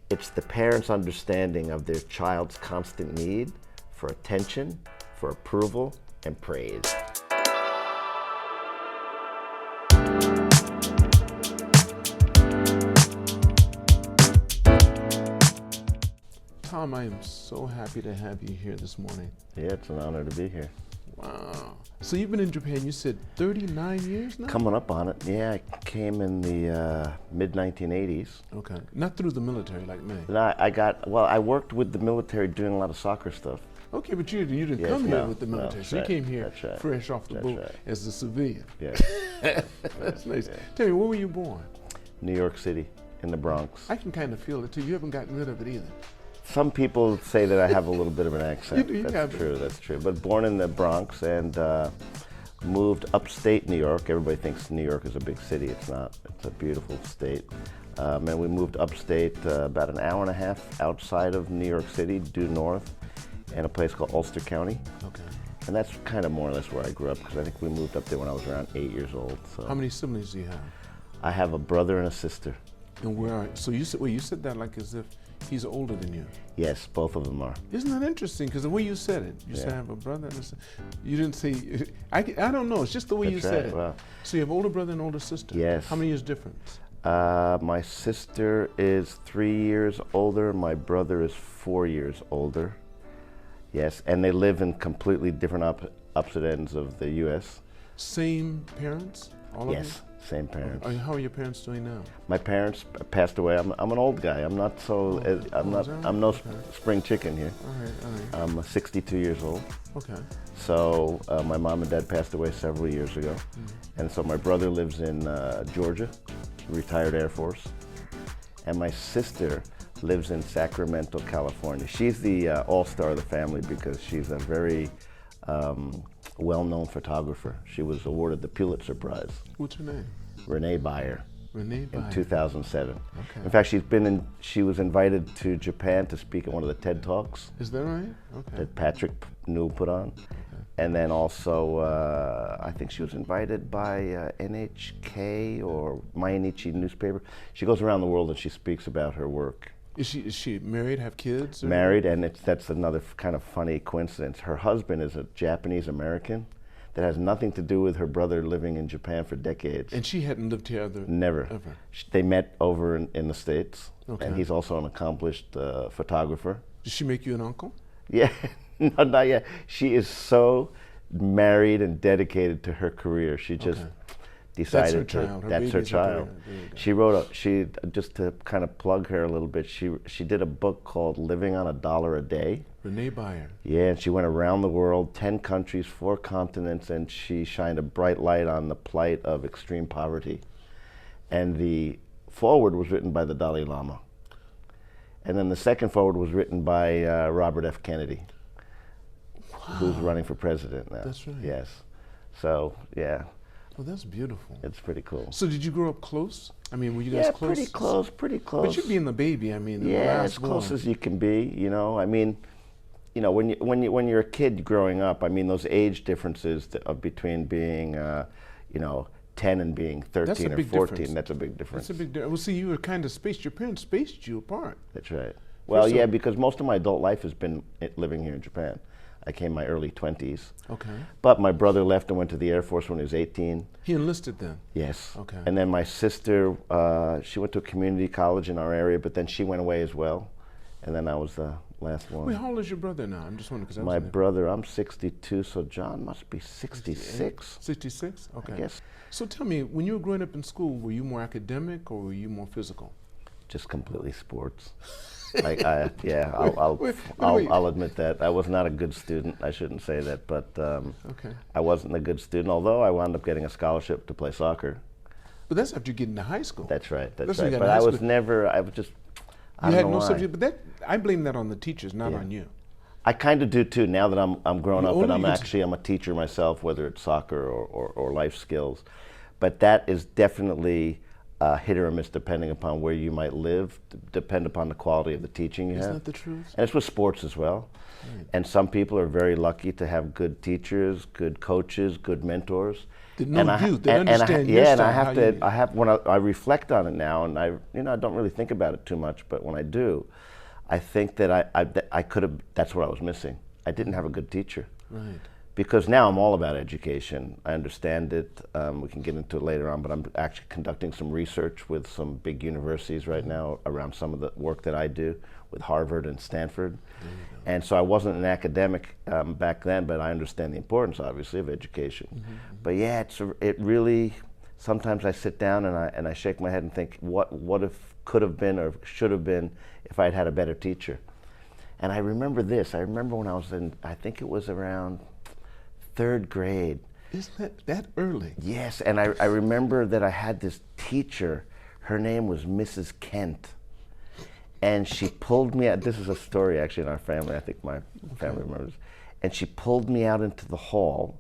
It's the parents' understanding of their child's constant need for attention, for approval, and praise. Tom, I am so happy to have you here this morning. Yeah, it's an honor to be here. Wow. So you've been in Japan, you said 39 years now? Coming up on it. Yeah, I came in the mid-1980s. Okay. Not through the military like me. And I worked with the military doing a lot of soccer stuff. Okay, but you didn't Yes, come here no, with the military. no, So you right, came here that's right, fresh off the that's boat right. as a civilian. Yeah. That's nice. Yeah. Tell me, where were you born? New York City, in the Bronx. I can kind of feel it too. You haven't gotten rid of it either. Some people say that I have a little bit of an accent. You That's have true, it. that's true. But born in the Bronx and moved upstate New York. Everybody thinks New York is a big city. It's not. It's a beautiful state. And we moved upstate about an hour and a half outside of New York City, due north, in a place called Ulster County. Okay. And that's kind of more or less where I grew up, because I think we moved up there when I was around 8 years old. So How many siblings do you have? I have a brother and a sister. And where are so you said that like as if he's older than you. Yes, both of them are. Isn't that interesting? Because the way you said it, you said I have a brother and a sister. You didn't say, I don't know, it's just the way you That's said right, it. well. So you have older brother and older sister. Yes. How many years difference? My sister is 3 years older. My brother is 4 years older. Yes, and they live in completely different opposite ends of the U.S. Same parents? All of you? Yes, same parents. How are your parents doing now? My parents passed away. I'm an old guy. I'm not so. I'm no spring chicken here. All right. I'm 62 years old. Okay. So my mom and dad passed away several years ago, and so my brother lives in Georgia, retired Air Force, and my sister lives in Sacramento, California. She's the all-star of the family because she's a very well-known photographer. She was awarded the Pulitzer Prize. What's her name? Renee Byer. Renee Byer. In 2007. Okay. In fact, she was invited to Japan to speak at one of the TED Talks Is that right? Okay. that Patrick Newell put on. And then also, I think she was invited by NHK or Mainichi newspaper. She goes around the world and she speaks about her work. Is she married, have kids? Or? Married, and that's another kind of funny coincidence. Her husband is a Japanese American that has nothing to do with her brother living in Japan for decades. And she hadn't lived here Never. Ever. They met over in the States, Okay. and he's also an accomplished photographer. Did she make you an uncle? Yeah, no, not yet. She is so married and dedicated to her career. She just decided That's her child. that's her baby's a child. career. She just to kind of plug her a little bit. She did a book called Living on $1 a Day. Renee Byer. Yeah, and she went around the world, 10 countries, 4 continents, and she shined a bright light on the plight of extreme poverty. And the foreword was written by the Dalai Lama. And then the second foreword was written by Robert F. Kennedy, who's running for president now. That's right. Yes. So, yeah, Oh, that's beautiful. it's pretty cool. So did you grow up close? I mean, were you guys Yeah, close? pretty close. But you being the baby, I mean, the Yeah, last as close born. as you can be, you know. I mean, you know, when you're a kid growing up, I mean, those age differences between being, you know, 10 and being 13 or big 14, difference. that's a big difference. That's a big difference. Well, see, you were kind of spaced. Your parents spaced you apart. That's right. Well, First of yeah, all- because most of my adult life has been living here in Japan. I came in my early 20s. Okay. But my brother left and went to the Air Force when he was 18. He enlisted then. Yes. Okay. And then my sister, she went to a community college in our area, but then she went away as well. And then I was the last one. Wait, how old is your brother now? I'm just wondering because My brother, I'm 62, so John must be 66. 66. Okay. I guess. So tell me, when you were growing up in school, were you more academic or were you more physical? Just completely sports. I'll Wait. I'll admit that I was not a good student. I shouldn't say that, but Okay. I wasn't a good student. Although I wound up getting a scholarship to play soccer. But that's after you get into high school. That's right. That's That's when right. you got But high I was school. never. I was just. I You don't had know no why. subject, but that I blame that on the teachers, not Yeah. on you. I kind of do too. Now that I'm grown The up and older I'm you get- I'm a teacher myself, whether it's soccer or life skills. But that is definitely hit or miss depending upon where you might live, depend upon the quality of the teaching you Isn't have. that the truth? And it's with sports as well. Right. And some people are very lucky to have good teachers, good coaches, good mentors. That know you, that and understand your and style. I have to. I have when I reflect on it now, and I don't really think about it too much, but when I do, I think that I could have. That's what I was missing. I didn't have a good teacher. Right. Because now I'm all about education. I understand it. We can get into it later on, but I'm actually conducting some research with some big universities right now around some of the work that I do with Harvard and Stanford. And so I wasn't an academic back then, but I understand the importance, obviously, of education. But yeah, it really, sometimes I sit down and I shake my head and think, what if could have been or should have been if I'd had a better teacher? And I remember this. I remember when I was in, I think it was around 3rd grade. Isn't that early? Yes, and I remember that I had this teacher. Her name was Mrs. Kent. And she pulled me out. This is a story actually in our family. I think my family remembers. And she pulled me out into the hall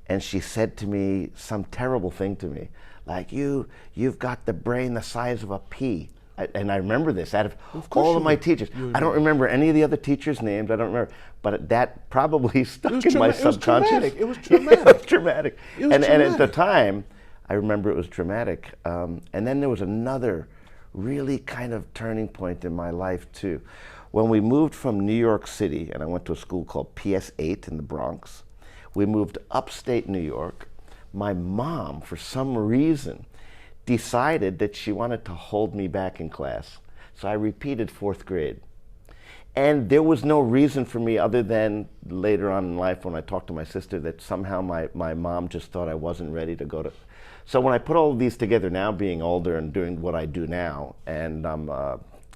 and she said to me some terrible thing to me. Like, you've got the brain the size of a pea. And I remember this out of all of my teachers. I don't remember any of the other teachers' names. I don't remember, but that probably stuck in my subconscious. It was traumatic. It was traumatic. It was and traumatic. at the time, I remember it was traumatic. And then there was another really kind of turning point in my life too. When we moved from New York City, and I went to a school called PS8 in the Bronx, we moved upstate New York. My mom, for some reason, decided that she wanted to hold me back in class. So I repeated 4th grade. And there was no reason for me other than later on in life when I talked to my sister that somehow my mom just thought I wasn't ready to go to. So when I put all of these together now, being older and doing what I do now, and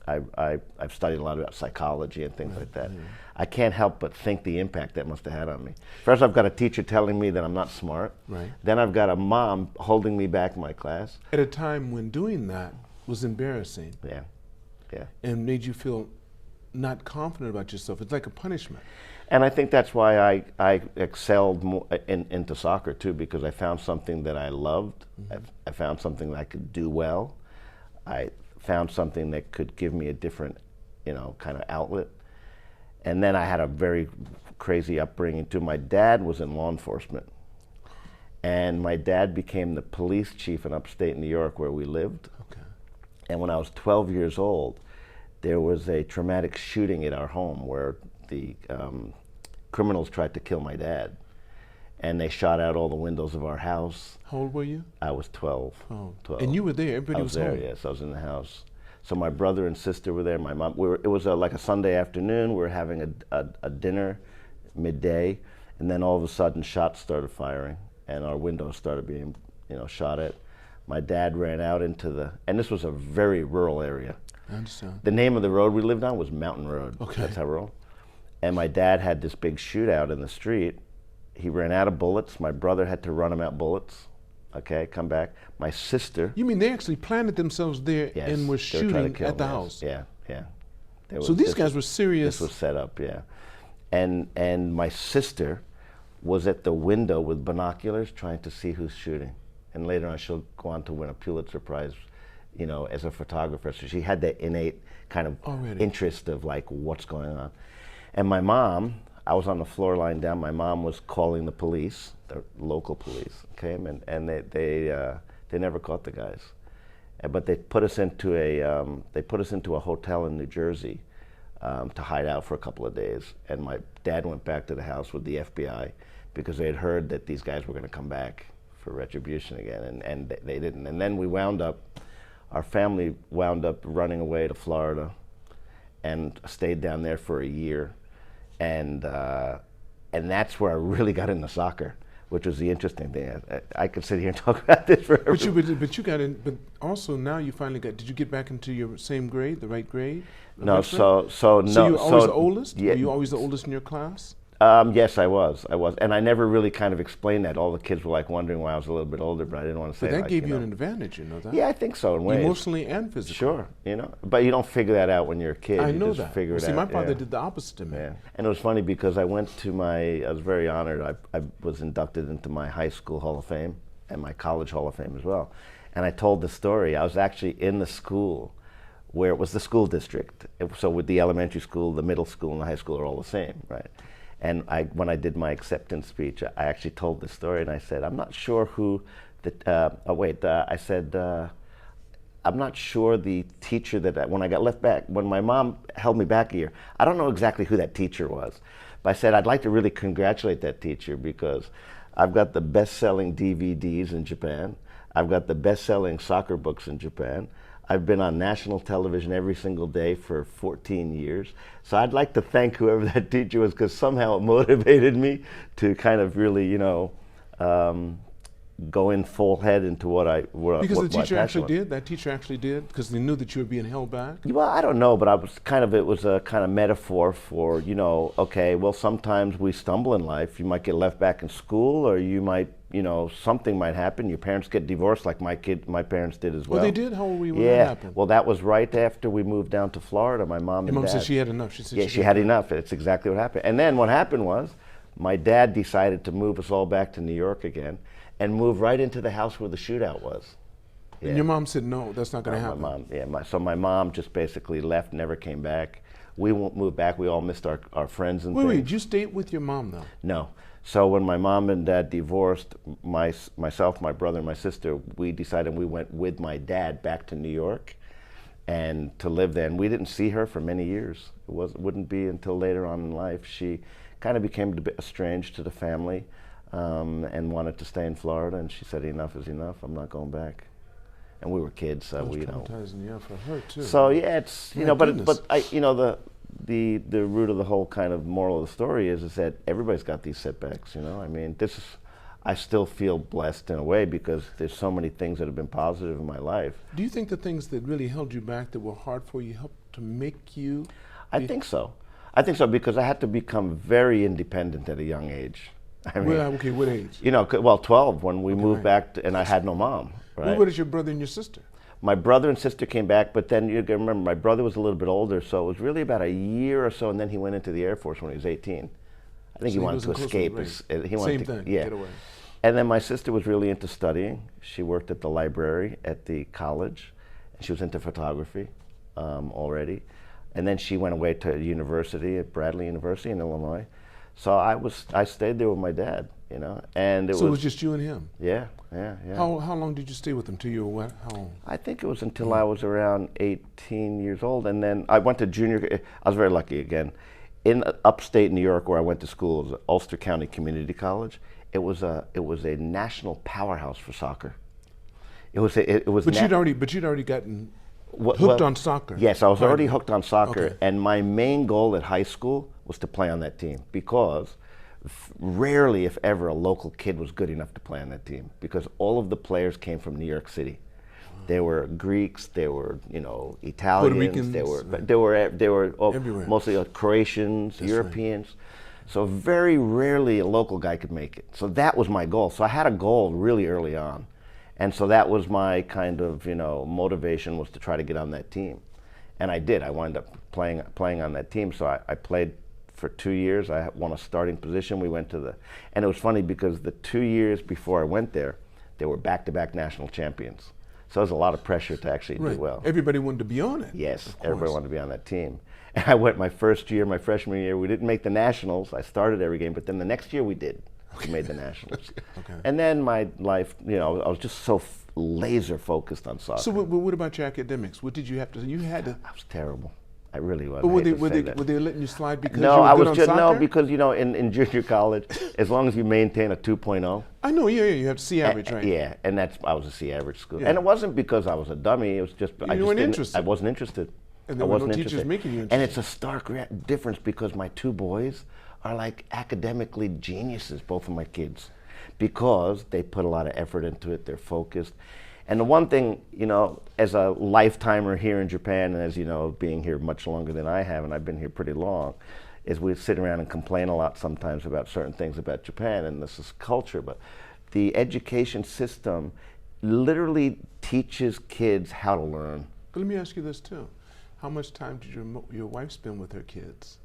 I've studied a lot about psychology and things like that, I can't help but think the impact that must have had on me. First, I've got a teacher telling me that I'm not smart. Right. Then I've got a mom holding me back in my class. At a time when doing that was embarrassing. Yeah, yeah. And made you feel not confident about yourself. It's like a punishment. And I think that's why I excelled more into soccer too, because I found something that I loved. I found something that I could do well. I found something that could give me a different, kind of outlet. And then I had a very crazy upbringing too. My dad was in law enforcement. And my dad became the police chief in upstate New York where we lived. Okay. And when I was 12 years old, there was a traumatic shooting at our home where the criminals tried to kill my dad. And they shot out all the windows of our house. How old were you? I was 12. Oh. 12. And you were there, everybody was there, home. yes, I was in the house. So my brother and sister were there, my mom, it was like a Sunday afternoon, we were having a dinner midday, and then all of a sudden shots started firing and our windows started being shot at. My dad ran out into and this was a very rural area. I understand. The name of the road we lived on was Mountain Road. Okay. That's how rural. And my dad had this big shootout in the street. He ran out of bullets. My brother had to run him out bullets. Okay, come back. My sister. You mean they actually planted themselves there and were shooting at the house? Yeah, yeah. So these guys were serious. This was set up, yeah. And my sister was at the window with binoculars trying to see who's shooting. And later on she'll go on to win a Pulitzer Prize, as a photographer. So she had that innate kind of interest of like what's going on. And my mom, I was on the floor lying down. My mom was calling the police, the local police came, and they never caught the guys, but they put us into a hotel in New Jersey to hide out for a couple of days. And my dad went back to the house with the FBI because they had heard that these guys were going to come back for retribution again, and they didn't. And then our family wound up running away to Florida, and stayed down there for a year. And that's where I really got into soccer, which was the interesting thing. I could sit here and talk about this forever. But you got in. But also now you finally got. Did you get back into your same grade, the right grade? No. So you were always the oldest. Yeah. Were you always the oldest in your class? Yes, I was, and I never really kind of explained that. All the kids were like wondering why I was a little bit older, but I didn't want to say. But that gave you an advantage, that. Yeah, I think so in ways. Emotionally and physically. Sure, but you don't figure that out when you're a kid. I you know just that. Figure it See, out. my father did the opposite to me. Yeah, and it was funny because I was very honored. I was inducted into my high school Hall of Fame and my college Hall of Fame as well. And I told the story. I was actually in the school where it was the school district. So with the elementary school, the middle school, and the high school are all the same, right? And when I did my acceptance speech, I actually told the story, and I said, I'm not sure who I said, I'm not sure the teacher when I got left back, when my mom held me back a year, I don't know exactly who that teacher was. But I said, I'd like to really congratulate that teacher because I've got the best-selling DVDs in Japan. I've got the best-selling soccer books in Japan. I've been on national television every single day for 14 years. So I'd like to thank whoever that teacher was because somehow it motivated me to kind of really, go in full head into what because the teacher actually was. did? That teacher actually did? Because they knew that you were being held back? Well, I don't know, but it was a kind of metaphor for, okay, well, sometimes we stumble in life. You might get left back in school, or you might, something might happen. Your parents get divorced like my parents did as well. Oh, they did? How old were you when that happened? Well, that was right after we moved down to Florida, my mom and Your mom dad. said she had enough. She said she had enough. It's exactly what happened. And then what happened was, my dad decided to move us all back to New York again and move right into the house where the shootout was. Yeah. And your mom said, no, that's not going to happen. So my mom just basically left, never came back. We won't move back. We all missed our friends and things. Wait, did you stay with your mom, though? No. So when my mom and dad divorced, myself, my brother, and my sister, we decided we went with my dad back to New York and to live there. And we didn't see her for many years. It wouldn't be until later on in life. She kind of became a bit estranged to the family. And wanted to stay in Florida, and she said, enough is enough, I'm not going back. And we were kids, so we, traumatizing, for her too. So yeah, it's, the root of the whole kind of moral of the story is that everybody's got these setbacks, I mean, I still feel blessed in a way because there's so many things that have been positive in my life. Do you think the things that really held you back, that were hard for you, helped to make you? I think so. I think so because I had to become very independent at a young age. I mean, okay, what age? 12 when we moved back, and I had no mom. Right? Well, what is your brother and your sister? My brother and sister came back, but then you can remember my brother was a little bit older, so it was really about a year or so, and then he went into the Air Force when he was 18. I think he wanted to escape. Same thing, get away. And then my sister was really into studying. She worked at the library at the college, and she was into photography already. And then she went away to university at Bradley University in Illinois. So I stayed there with my dad, and it was just you and him? Yeah. How long did you stay with him till you were what? How long? I think it was until I was around 18 years old, and then I went to junior. I was very lucky again. In upstate New York, where I went to school, it was Ulster County Community College. It was a national powerhouse for soccer. But you'd already gotten hooked on soccer. Yes, I was already hooked on soccer, and my main goal at high school was to play on that team because rarely, if ever, a local kid was good enough to play on that team because all of the players came from New York City. They were Greeks, they were Italians, they were mostly Croatians, Europeans. Right. So very rarely a local guy could make it. So that was my goal. So I had a goal really early on. And so that was my kind of, motivation was to try to get on that team. And I did. I wound up playing on that team. So I played for 2 years. I won a starting position. We went and it was funny because the 2 years before I went there, they were back-to-back national champions. So there was a lot of pressure to actually do well. Everybody wanted to be on it. Yes, everybody wanted to be on that team. And I went my first year, my freshman year, we didn't make the nationals. I started every game, but then the next year we did. We made the nationals. And then my life, I was just so laser focused on soccer. So what about your academics? What did you have to do? You had to. I was terrible. I really was. But were they letting you slide because no, you were I good was on just soccer? no because in junior college, as long as you maintain a 2.0. I know, you have C average, right? Yeah, and I was a C average school, and it wasn't because I was a dummy. It was just you weren't interested. I wasn't interested. And there were no teachers making you interested. And it's a stark difference because my two boys are like academically geniuses, both of my kids, because they put a lot of effort into it. They're focused. And the one thing, as a lifetimer here in Japan, and as being here much longer than I have, and I've been here pretty long, is we sit around and complain a lot sometimes about certain things about Japan, and this is culture, but the education system literally teaches kids how to learn. But let me ask you this too. How much time did your wife spend with her kids?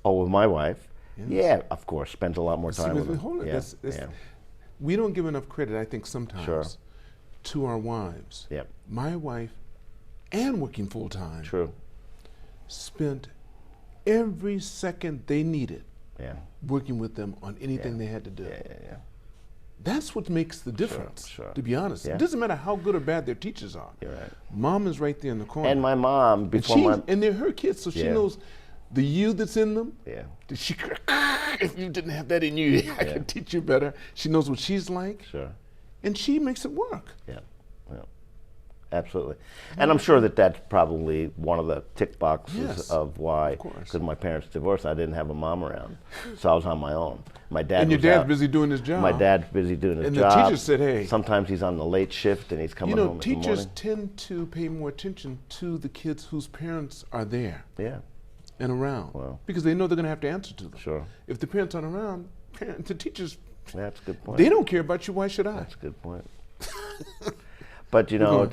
Oh, with my wife? Yes. Yeah, of course, spends a lot more time with them. Hold it. We don't give enough credit, I think, sometimes to our wives. Yep. My wife, and working full time, True. spent every second they needed Yeah. working with them on anything they had to do. Yeah. That's what makes the difference, Sure. to be honest. Yeah. It doesn't matter how good or bad their teachers are. You're right. Mom is right there in the corner. And my mom, before and they're her kids, so she knows the you that's in them. Yeah. She, if you didn't have that in you, I could teach you better. She knows what she's like. Sure. And she makes it work. Yeah. Absolutely. And I'm sure that that's probably one of the tick boxes of why, because my parents divorced, I didn't have a mom around. So I was on my own. My dad and your dad's busy doing his job. My dad's busy doing his job. And the teachers said, hey. Sometimes he's on the late shift and he's coming home in the morning. Teachers tend to pay more attention to the kids whose parents are there. Yeah. And around. Well. Because they know they're going to have to answer to them. Sure. If the parents aren't around, the teachers, that's a good point. They don't care about you, why should I? That's a good point. But you know,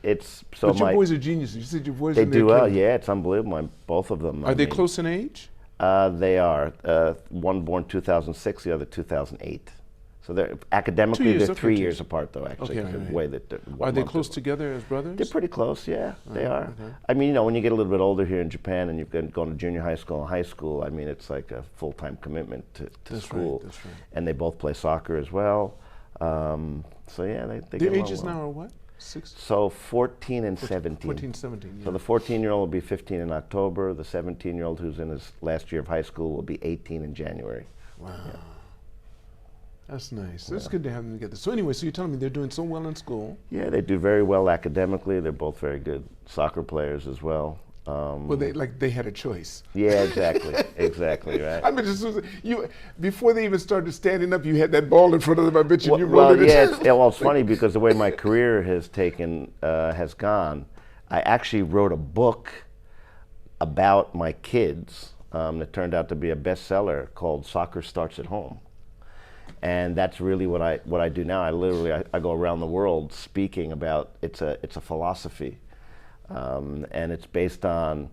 it's so but your boys are geniuses. You said your boys they do well. Yeah, it's unbelievable. Both of them. Are they close in age? They are. One born 2006, the other 2008. So they're academically they're 3 years apart, though. Actually, the way that are they close together as brothers? They're pretty close. Yeah, they are. I mean, you know, when you get a little bit older here in Japan and you've been going to junior high school and high school, I mean, it's like a full-time commitment to school. That's right. And they both play soccer as well. So yeah, they their get ages well. now are what? 6? So 14 and 17. 14, 17, So the 14-year-old will be 15 in October. The 17-year-old who's in his last year of high school will be 18 in January. Wow. Yeah. That's nice. It's good to have them together. So anyway, so you're telling me they're doing so well in school. Yeah, they do very well academically. They're both very good soccer players as well. Well, they had a choice. Yeah, exactly, exactly, right. I mean, before they even started standing up, you had that ball in front of them. I bet you rolled it. It's funny because the way my career has gone, I actually wrote a book about my kids that turned out to be a bestseller called "Soccer Starts at Home." And that's really what I do now. I go around the world speaking about it's a philosophy, and it's based on,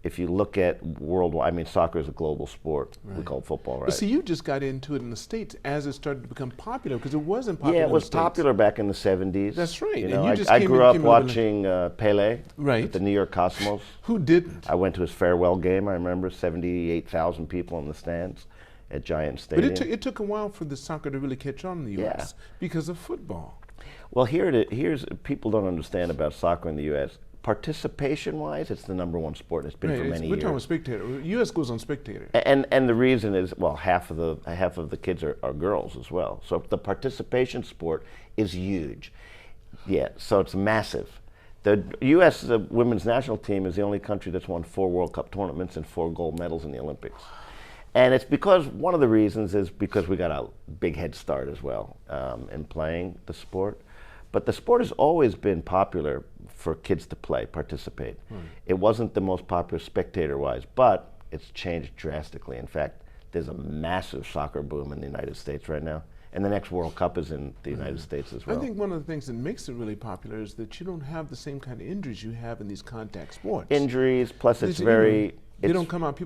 if you look at worldwide. I mean, soccer is a global sport. Right. We call it football, right? But see, you just got into it in the States as it started to become popular, because it wasn't popular. Yeah, it was popular back in the 70s. That's right. You know, I grew up watching Pele at the New York Cosmos. Who didn't? I went to his farewell game. I remember 78,000 people in the stands at Giant Stadium. But it took a while for the soccer to really catch on in the U.S. because of football. Well, here's people don't understand about soccer in the U.S. Participation-wise, it's the #1 sport. It's been for many years. We're talking about Spectator. U.S. goes on Spectator. And the reason is, well, half of the kids are girls as well. So the participation sport is huge. Yeah, so it's massive. The U.S. women's national team is the only country that's won 4 World Cup tournaments and 4 gold medals in the Olympics. And it's because, one of the reasons is because we got a big head start as well in playing the sport. But the sport has always been popular for kids to play, participate. It wasn't the most popular spectator-wise, but it's changed drastically. In fact, there's a massive soccer boom in the United States right now. And the next World Cup is in the United States as well. I think one of the things that makes it really popular is that you don't have the same kind of injuries you have in these contact sports. Injuries, plus it's very... people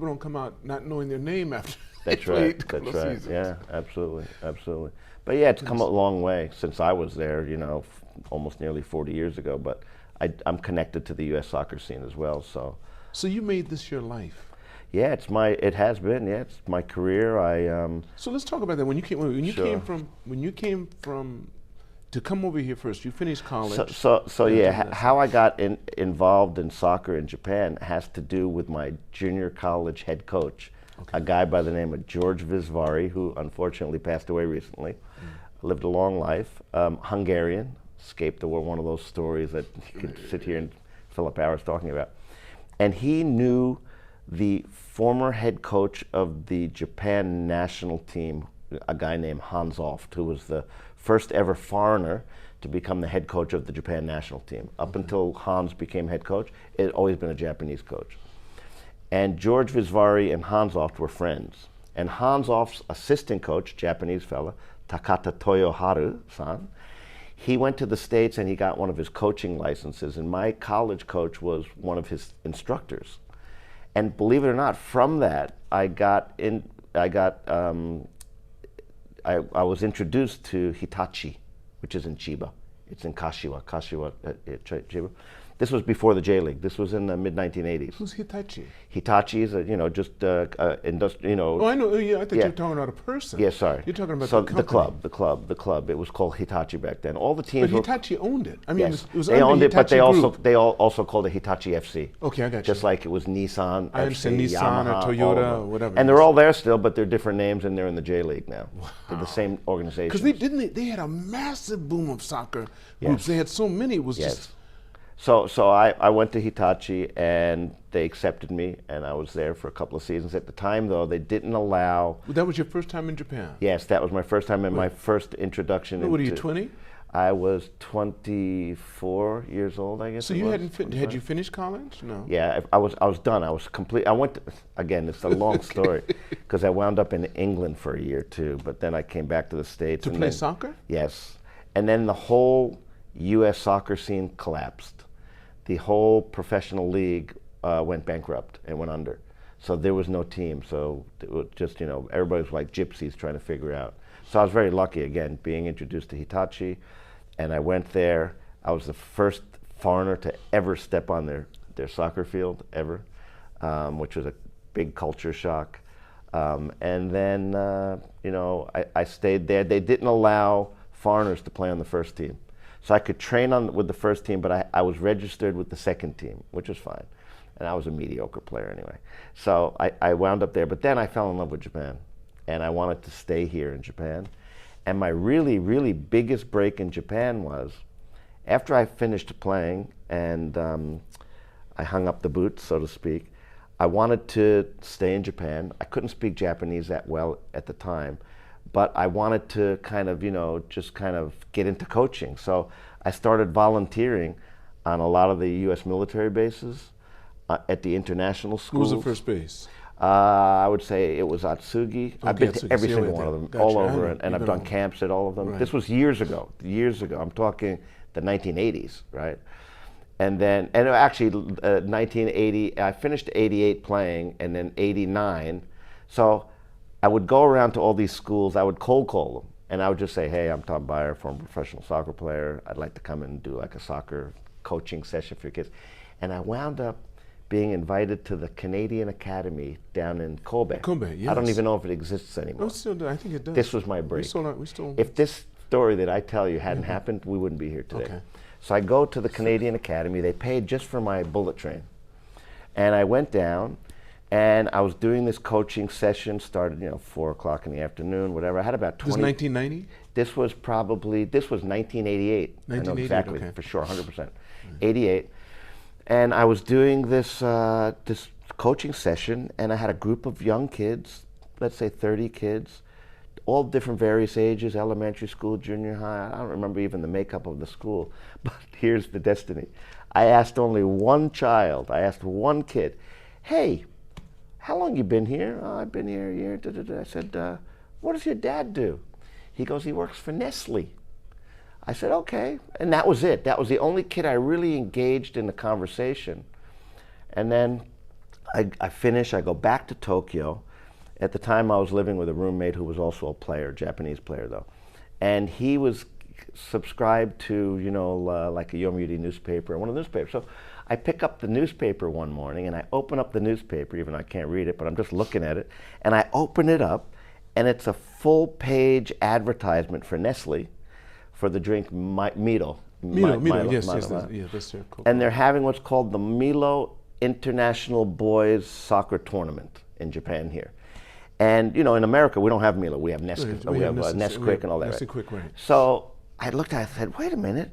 don't come out not knowing their name after that's right, that's right. Seasons. Yeah, absolutely, absolutely. But yeah, it's come a long way since I was there, you know, almost nearly 40 years ago. But I'm connected to the U.S. soccer scene as well, so. So you made this your life? Yeah, it has been. Yeah, it's my career. So let's talk about that. When you came from to come over here first, you finished college. So yeah, how I got involved in soccer in Japan has to do with my junior college head coach, a guy by the name of George Visvari, who unfortunately passed away recently. Lived a long life. Hungarian, escaped the war. One of those stories that you could sit here and fill up hours talking about. And he knew the former head coach of the Japan national team, a guy named Hans Oft, who was the first ever foreigner to become the head coach of the Japan national team. Up until Hans became head coach, it had always been a Japanese coach. And George Visvari and Hans Oft were friends. And Hans Oft's assistant coach, Japanese fella, Takata Toyoharu-san, he went to the States and he got one of his coaching licenses, and my college coach was one of his instructors. And believe it or not, from that, I was introduced to Hitachi, which is in Chiba. It's in Kashiwa, Chiba. This was before the J League. This was in the mid-1980s. Who's Hitachi? Hitachi is, just industry. Oh, I know. Yeah, I thought you were talking about a person. Yeah, sorry. You're talking about so the company. the club. It was called Hitachi back then. All the teams. But Hitachi owned it. I mean, yes, it was they owned it, but Group. they also called it Hitachi FC. Okay, I got you. Just like it was Nissan, I understand FC, Nissan Yamaha, or Toyota or whatever. And they're all there still, but they're different names, and they're in the J League now. Wow. They're the same organization. Because they had a massive boom of soccer groups. They had so many. It was just. So I went to Hitachi, and they accepted me, and I was there for a couple of seasons. At the time, though, they didn't allow. That was your first time in Japan? Yes, that was my first time and my first introduction. What are you, 20? I was 24 years old, I guess. So had you finished college? No. Yeah, I was done. I was complete. I went to, again, it's a long story, because I wound up in England for a year too, but then I came back to the States. To play soccer? Yes. And then the whole U.S. soccer scene collapsed. The whole professional league went bankrupt and went under. So there was no team. So it was just, everybody was like gypsies trying to figure out. So I was very lucky, again, being introduced to Hitachi. And I went there. I was the first foreigner to ever step on their soccer field, ever, which was a big culture shock. And then, I stayed there. They didn't allow foreigners to play on the first team. So I could train with the first team, but I was registered with the second team, which was fine. And I was a mediocre player anyway. So I wound up there, but then I fell in love with Japan. And I wanted to stay here in Japan. And my really, really biggest break in Japan was after I finished playing and I hung up the boots, so to speak, I wanted to stay in Japan. I couldn't speak Japanese that well at the time, but I wanted to kind of, just kind of get into coaching. So I started volunteering on a lot of the U.S. military bases, at the international schools. Who was the first base? I would say it was Atsugi. I've been to every single one of them, Gotcha. all over, and I've done camps at all of them. Right. This was years ago. I'm talking the 1980s, right? And actually 1980, I finished 88 playing, and then 89. So I would go around to all these schools, I would cold call them, and I would just say, hey, I'm Tom Byer, former professional soccer player. I'd like to come and do like a soccer coaching session for your kids. And I wound up being invited to the Canadian Academy down in Kobe. Kobe, yes. I don't even know if it exists anymore. I think it does. This was my break. If this story that I tell you hadn't happened, we wouldn't be here today. Okay. So I go to the Canadian Academy. They paid just for my bullet train. And I went down, and I was doing this coaching session, started, 4 o'clock in the afternoon, whatever. I had about 20. This is 1990? This was 1988. 1988, I know exactly, okay. for sure, 100%. 88. And I was doing this this coaching session, and I had a group of young kids, let's say 30 kids, all different various ages, elementary school, junior high. I don't remember even the makeup of the school, but here's the destiny. I asked only one child, I asked one kid, hey, how long you been here? Oh, I've been here a year. Da, da, da. I said, what does your dad do? He goes, he works for Nestlé. I said, okay, and that was it. That was the only kid I really engaged in the conversation. And then I finish, I go back to Tokyo. At the time I was living with a roommate who was also a player, Japanese player though. And he was subscribed to, like a Yomiuri newspaper, one of the newspapers. So I pick up the newspaper one morning and I open up the newspaper, even though I can't read it, but I'm just looking at it. And I open it up and it's a full page advertisement for Nestlé, for the drink MILO. MILO, yes, that's their Coke. And they're having what's called the MILO International Boys Soccer Tournament in Japan here. And in America we don't have MILO, we have Nesquik, we have Nesquik and all that. Nesquik, right. So I looked at it, I said, wait a minute,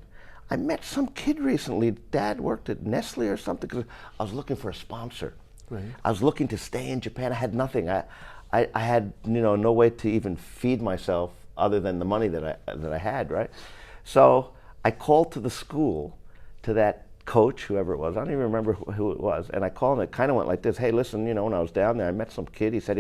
I met some kid recently, Dad worked at Nestlé or something, because I was looking for a sponsor. Right. I was looking to stay in Japan, I had nothing. I had no way to even feed myself other than the money that I had, right? So I called to the school, to that coach, whoever it was, I don't even remember who it was, and I called and it kind of went like this, hey, listen, when I was down there, I met some kid, he said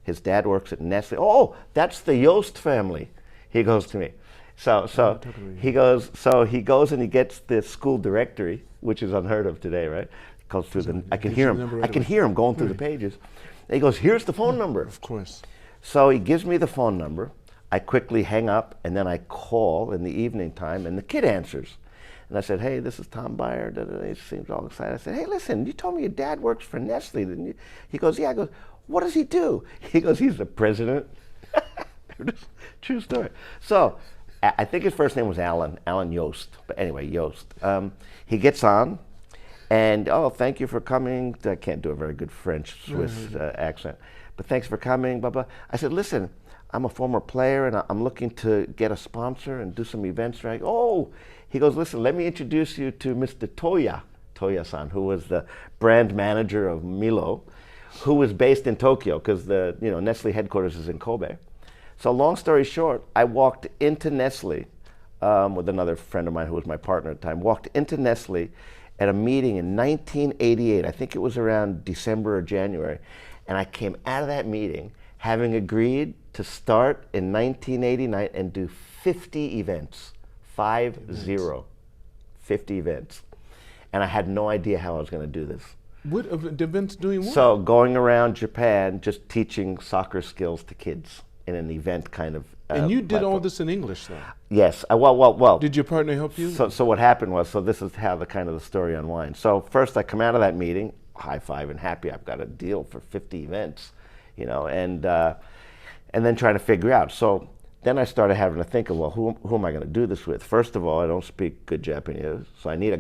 his dad works at Nestlé. Oh, that's the Yost family, he goes to me. So he goes and he gets the school directory, which is unheard of today, right? Goes through I can hear him going through the pages. And he goes, here's the phone number. Of course. So he gives me the phone number. I quickly hang up and then I call in the evening time and the kid answers. And I said, hey, this is Tom Byer. He seems all excited. I said, hey, listen, you told me your dad works for Nestle, didn't you? He goes, yeah. I go, what does he do? He goes, he's the president. True story. So I think his first name was Alan Yost. But anyway, Yost. He gets on, and thank you for coming. I can't do a very good French Swiss accent, but thanks for coming, blah, blah. I said, listen, I'm a former player, and I'm looking to get a sponsor and do some events, right? Oh, he goes, listen, let me introduce you to Mr. Toya-san, who was the brand manager of Milo, who was based in Tokyo, because the Nestle headquarters is in Kobe. So long story short, I walked into Nestle with another friend of mine who was my partner at the time, walked into Nestle at a meeting in 1988. I think it was around December or January. And I came out of that meeting having agreed to start in 1989 and do 50 events. 50 events. And I had no idea how I was going to do this. What events doing what? So going around Japan, just teaching soccer skills to kids in an event kind of and you did platform. all this in English, though? Yes. Well. Did your partner help you? So what happened was, so this is how the story unwinds. So first I come out of that meeting, high five and happy, I've got a deal for 50 events, and then trying to figure out. So then I started having to think of, well, who am I going to do this with? First of all, I don't speak good Japanese, so I need a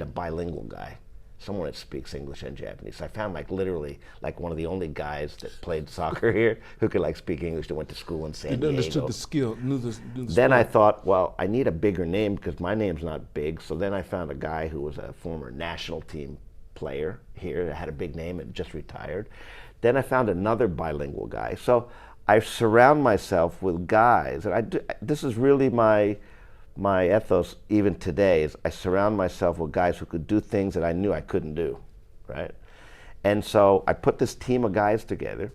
bilingual guy, someone that speaks English and Japanese. So I found literally one of the only guys that played soccer here who could speak English, that went to school in San Diego. Understood the skill, knew the Then I thought, well, I need a bigger name because my name's not big. So then I found a guy who was a former national team player here that had a big name and just retired. Then I found another bilingual guy. So I surround myself with guys, and this is really my ethos even today, is I surround myself with guys who could do things that I knew I couldn't do, right? And so I put this team of guys together,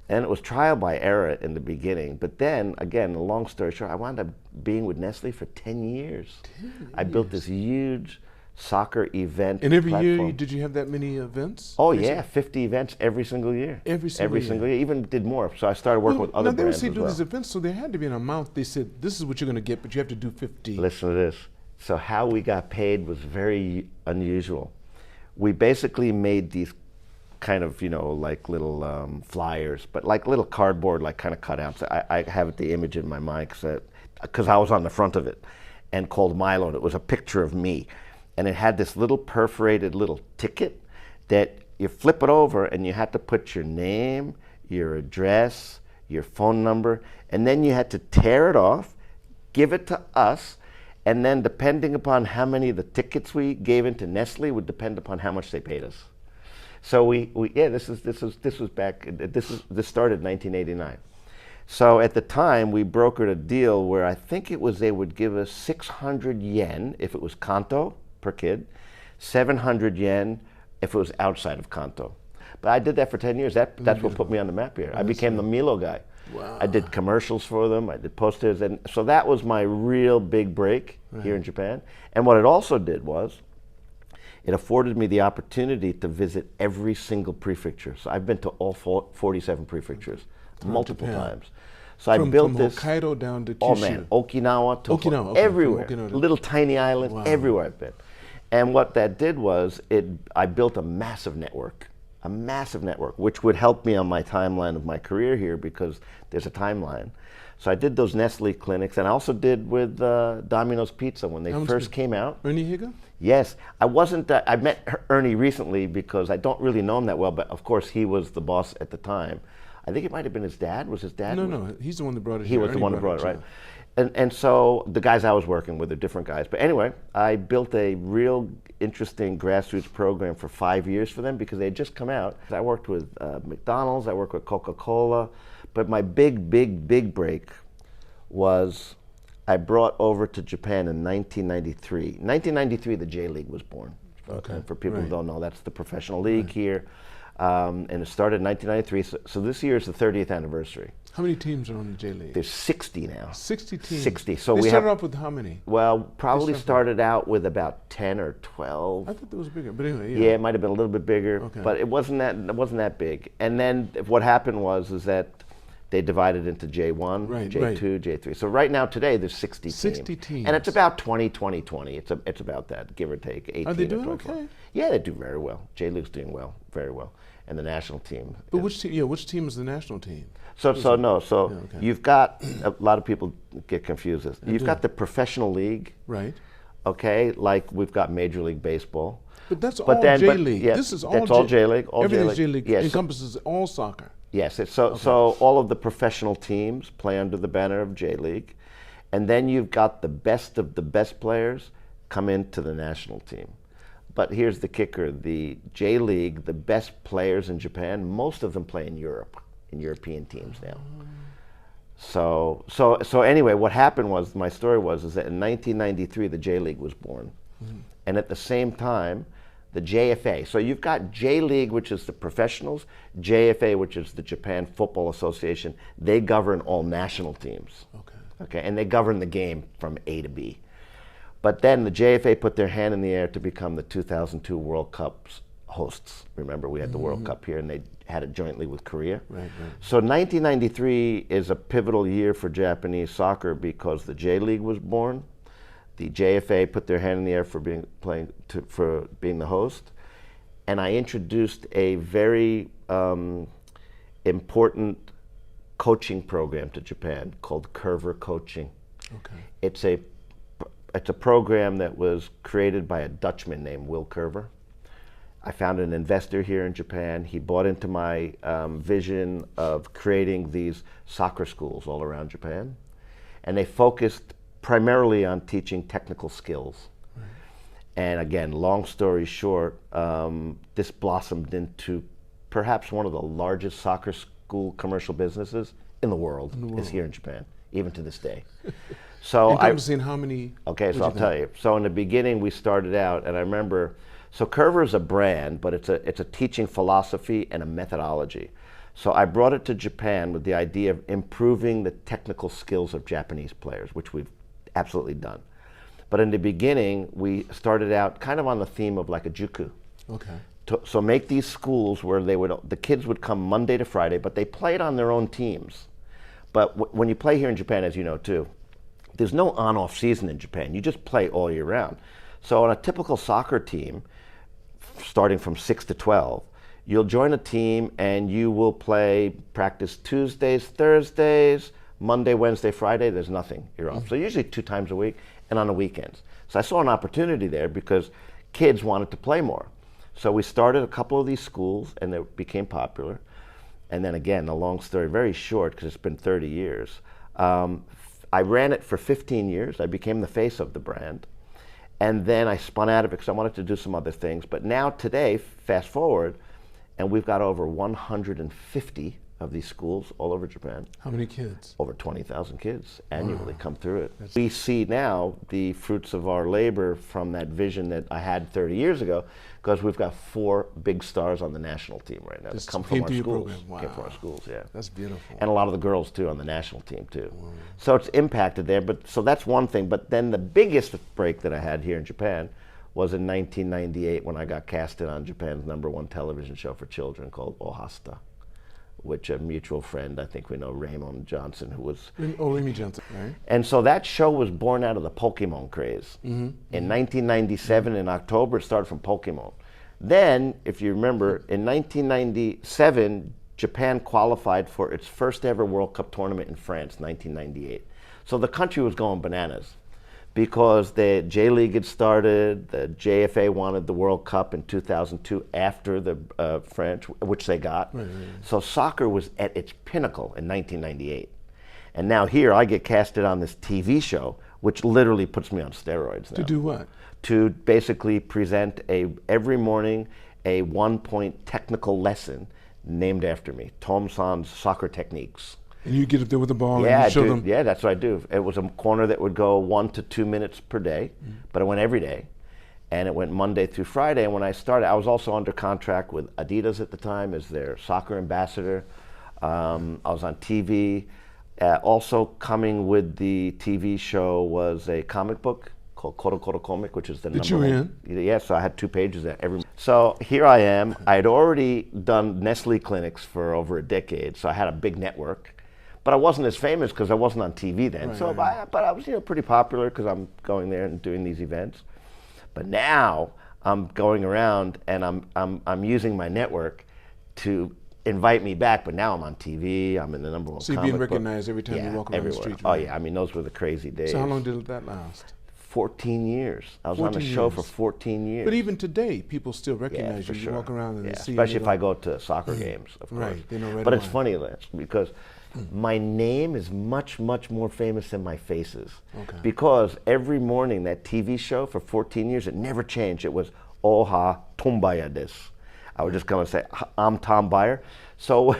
and it was trial by error in the beginning. But then, again, a long story short, I wound up being with Nestle for 10 years. 10 years. I built this huge soccer event And every platform. year, did you have that many events? Oh yeah, 50 events every single year. Every single year. Even did more. So I started working with other brands as well. Now they would say do these events, so there had to be an amount. They said, this is what you're going to get, but you have to do 50. Listen to this. So how we got paid was very unusual. We basically made these kind of, little flyers, but little cardboard, kind of cutouts. I have the image in my mind because I was on the front of it, and called Milo. It was a picture of me. And it had this little perforated little ticket that you flip it over, and you had to put your name, your address, your phone number, and then you had to tear it off, give it to us, and then depending upon how many of the tickets we gave into Nestle would depend upon how much they paid us. So this started in 1989. So at the time we brokered a deal where I think it was they would give us 600 yen if it was Kanto per kid, 700 yen if it was outside of Kanto. But I did that for 10 years. That's what put me on the map here. I became the Milo guy. Wow. I did commercials for them, I did posters, and so that was my real big break here in Japan. And what it also did was, it afforded me the opportunity to visit every single prefecture. So I've been to all 47 prefectures multiple times. So I built from this. Hokkaido down to Kyushu. Oh man, Okinawa to Okinawa, okay, everywhere. Okinawa. Little tiny islands, everywhere I've been. And what that did was, I built a massive network, which would help me on my timeline of my career here because there's a timeline. So I did those Nestle clinics, and I also did with Domino's Pizza when they first came out. Ernie Higa? Yes, I met Ernie recently because I don't really know him that well, but of course he was the boss at the time. I think it might have been his dad. Was his dad? No, he's the one that brought it. He was the one that brought it, right? And so the guys I was working with are different guys. But anyway, I built a real interesting grassroots program for 5 years for them because they had just come out. I worked with McDonald's, I worked with Coca-Cola, but my big break was I brought over to Japan in 1993. 1993, the J League was born. Okay. And for people who don't know, that's the professional league here. And it started in 1993, so this year is the 30th anniversary. How many teams are on the J League? There's 60 now. 60 teams? 60. So they started off with how many? Well, probably started out with about 10 or 12. I thought it was bigger, but anyway, yeah. It might have been a little bit bigger, but it wasn't that big. And then what happened was that they divided into J1, Right, J2, J3. So right now, today, there's 60 teams. 60 teams. And it's about 20, 20, 20. It's about that, give or take, 18 Are they or doing 24. okay? Yeah, they do very well. J-League's doing well, very well. And the national team. But which team? Yeah, which team is the national team? So okay. You've got, a lot of people get confused. You've got the professional league. Right. Okay, like we've got Major League Baseball. But that's all J-League. Yeah, this is all it's all J-League. Everything's J-League. Yes. Encompasses all soccer. Yes, so all of the professional teams play under the banner of J-League. And then you've got the best of the best players come into the national team. But here's the kicker, the J-League, the best players in Japan, most of them play in Europe, in European teams now. So anyway, what happened was, my story was, is that in 1993, the J-League was born. And at the same time, the JFA, so you've got J-League, which is the professionals, JFA, which is the Japan Football Association, they govern all national teams. Okay, and they govern the game from A to B. But then the JFA put their hand in the air to become the 2002 World Cup's hosts. Remember, we had the World Cup here, and they had it jointly with Korea. Right. So 1993 is a pivotal year for Japanese soccer because the J-League was born. The JFA put their hand in the air for being the host, and I introduced a very important coaching program to Japan called Coerver Coaching. Okay. It's a program that was created by a Dutchman named Will Coerver. I found an investor here in Japan. He bought into my vision of creating these soccer schools all around Japan, and they focused primarily on teaching technical skills. Right. And again, long story short, this blossomed into perhaps one of the largest soccer school commercial businesses in the world, is here in Japan, even to this day. So encompassing how many? Okay, so I'll tell you. So in the beginning, we started out, and I remember, so Coerver is a brand, but it's a teaching philosophy and a methodology. So I brought it to Japan with the idea of improving the technical skills of Japanese players, which we've absolutely done. But in the beginning, we started out kind of on the theme of like a juku. Okay. So make these schools where the kids would come Monday to Friday, but they played on their own teams. But when you play here in Japan, as you know too, there's no on-off season in Japan. You just play all year round. So on a typical soccer team, starting from 6 to 12, you'll join a team and you will practice Tuesdays, Thursdays, Monday, Wednesday, Friday, there's nothing, you're off. So usually 2 times a week and on the weekends. So I saw an opportunity there because kids wanted to play more. So we started a couple of these schools and they became popular. And then again, the long story, very short, because it's been 30 years. I ran it for 15 years. I became the face of the brand. And then I spun out of it because I wanted to do some other things. But now today, fast forward, and we've got over 150 of these schools all over Japan. How many kids? Over 20,000 kids annually come through it. We see now the fruits of our labor from that vision that I had 30 years ago, because we've got 4 big stars on the national team right now that come from our schools. Wow. Came from our schools, yeah. That's beautiful. And a lot of the girls too on the national team too. Wow. So it's impacted there, so that's one thing. But then the biggest break that I had here in Japan was in 1998 when I got casted on Japan's #1 television show for children called Oha-suta, which a mutual friend, I think we know, Raymond Johnson, who was... Remy Johnson, right? And so that show was born out of the Pokemon craze. In 1997, in October, it started from Pokemon. Then, if you remember, in 1997, Japan qualified for its first ever World Cup tournament in France, 1998. So the country was going bananas, because the J-League had started, the JFA wanted the World Cup in 2002 after the French, which they got. Right. So soccer was at its pinnacle in 1998. And now here I get casted on this TV show, which literally puts me on steroids now. To do what? To basically present every morning a 1-point technical lesson named after me, Tom-san's soccer techniques. And you get up there with the ball and you show them? Yeah, that's what I do. It was a corner that would go 1 to 2 minutes per day, but it went every day. And it went Monday through Friday. And when I started, I was also under contract with Adidas at the time as their soccer ambassador. I was on TV. Also coming with the TV show was a comic book called Koro-koro comic, which is the number 1. That you in? Yeah, so I had 2 pages there every. So here I am. I had already done Nestlé clinics for over a decade, so I had a big network. But I wasn't as famous because I wasn't on TV then. Right, So, right. but I was, pretty popular because I'm going there and doing these events. But now I'm going around and I'm using my network to invite me back. But now I'm on TV. I'm in the number one. So you're being recognized every time you walk around everywhere. the street. Oh Right? yeah, I mean those were the crazy days. So how long did that last? 14 years. I was on the 14 show years. for 14 years. But even today, people still Yeah, recognize for you. sure. You walk around and Yeah, they see especially you. if I go to soccer games, of course. Right, they know right But it's away. funny, Lance, because my name is much, much more famous than my faces. Okay. Because every morning, that TV show for 14 years, it never changed. It was Oha-Tumbaya this. I would just come and say, I'm Tom Byer. So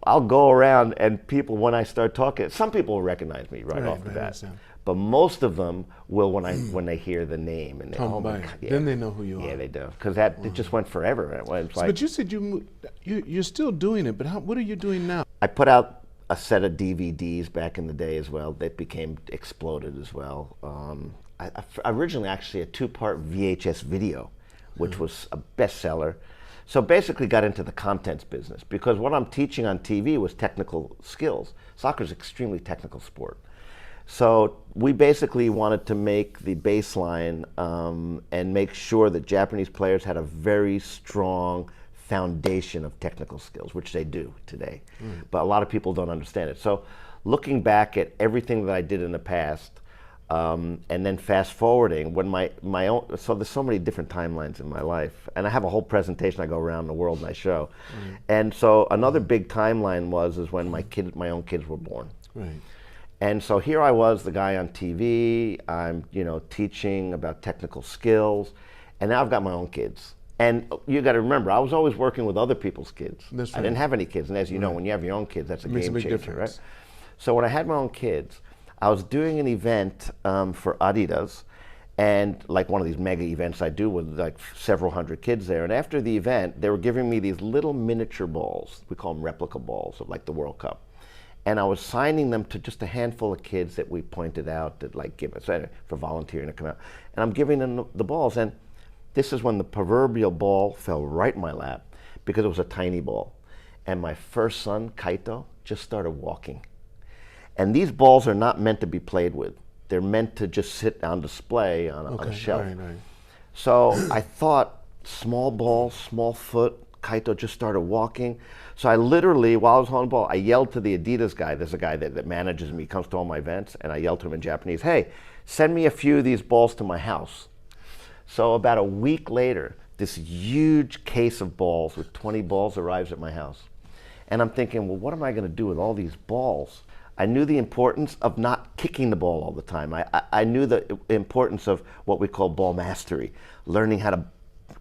I'll go around and people, when I start talking, some people will recognize me right off the I bat. understand. But most of them will when they hear the name. And they, Tom oh my Byer. God, yeah. Then they know who you are. Yeah, they do. Because it just went forever. It was like, But you said you're still doing it, but what are you doing now? I put out a set of DVDs back in the day as well that exploded as well. Originally actually a 2-part VHS video, which was a bestseller. So basically got into the contents business because what I'm teaching on TV was technical skills. Soccer is an extremely technical sport. So we basically wanted to make the baseline and make sure that Japanese players had a very strong foundation of technical skills, which they do today. But a lot of people don't understand it. So looking back at everything that I did in the past, and then fast forwarding, when my own, so there's so many different timelines in my life, and I have a whole presentation. I go around the world and I show. And so another big timeline is when my own kids were born. Right. And so here I was, the guy on TV, I'm teaching about technical skills, and now I've got my own kids. And you got to remember, I was always working with other people's kids. That's I right. didn't have any kids, and as you know, when you have your own kids, that's a Makes a game big changer, difference. right? So when I had my own kids, I was doing an event for Adidas, and like one of these mega events I do with like several hundred kids there. And after the event, they were giving me these little miniature balls. We call them replica balls of like the World Cup. And I was signing them to just a handful of kids that we pointed out that like give us for volunteering to come out. And I'm giving them the balls. And this is when the proverbial ball fell right in my lap because it was a tiny ball. And my first son, Kaito, just started walking. And these balls are not meant to be played with. They're meant to just sit on display on a shelf. Right. So I thought, small ball, small foot, Kaito just started walking. So I literally, while I was holding the ball, I yelled to the Adidas guy. There's a guy that manages me, comes to all my events, and I yelled to him in Japanese, hey, send me a few of these balls to my house. So about a week later, this huge case of balls with 20 balls arrives at my house. And I'm thinking, well, what am I going to do with all these balls? I knew the importance of not kicking the ball all the time. I knew the importance of what we call ball mastery, learning how to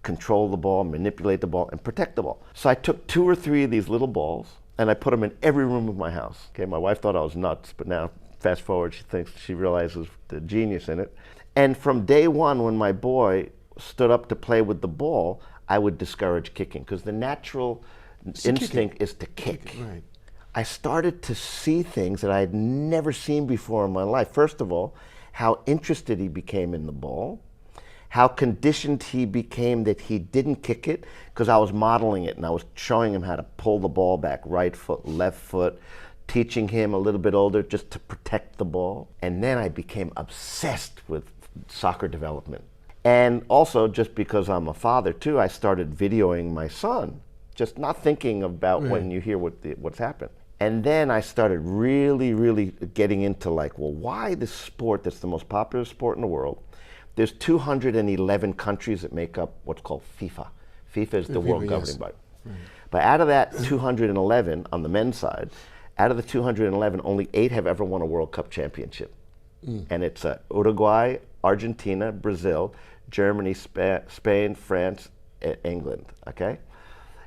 control the ball, manipulate the ball, and protect the ball. So I took 2 or 3 of these little balls, and I put them in every room of my house. Okay, my wife thought I was nuts, but now, fast forward, she realizes the genius in it. And from day one, when my boy stood up to play with the ball, I would discourage kicking, because the natural instinct is to kick. Right. I started to see things that I had never seen before in my life. First of all, how interested he became in the ball, how conditioned he became that he didn't kick it, because I was modeling it and I was showing him how to pull the ball back, right foot, left foot, teaching him a little bit older just to protect the ball. And then I became obsessed with soccer development. And also, just because I'm a father too, I started videoing my son, just not thinking about when you hear what's happened. And then I started really, really getting into like, well, why this sport that's the most popular sport in the world? There's 211 countries that make up what's called FIFA. FIFA is the world governing body. But out of that 211 on the men's side, out of the 211, only 8 have ever won a World Cup championship. And it's Uruguay, Argentina, Brazil, Germany, Spain, France, England, okay?